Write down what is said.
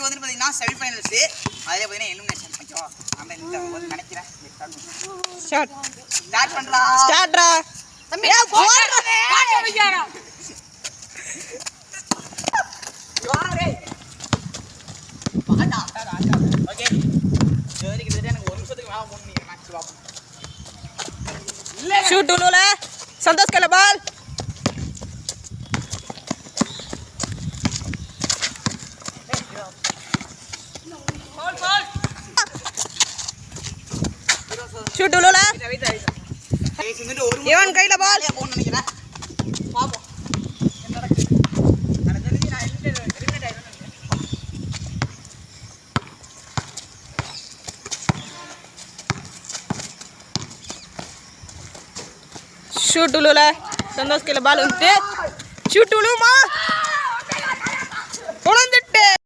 வந்து பார்த்தீங்கன்னா semi finals அதிலே பார்த்தீங்கன்னா எலிமினேஷன் ஓகேவா நம்ம இந்த வந்து நினைக்கிறேன் ஸ்டார்ட் பண்ணலாம் ஸ்டார்ட்ரா தம்பி பாட்டு வைக்காரா யாரே பாட்டா ஓகே ஜோதிக்கு கிட்ட எனக்கு 1 நிமிஷத்துக்கு மேல போன் பண்ணி மேட்ச் பாப்போம் शूट उन्होंने संतोष के बाल शूट उन्होंने इवन कई बाल शूट उलूला संतोष के बाल उनते शूट उलू माँ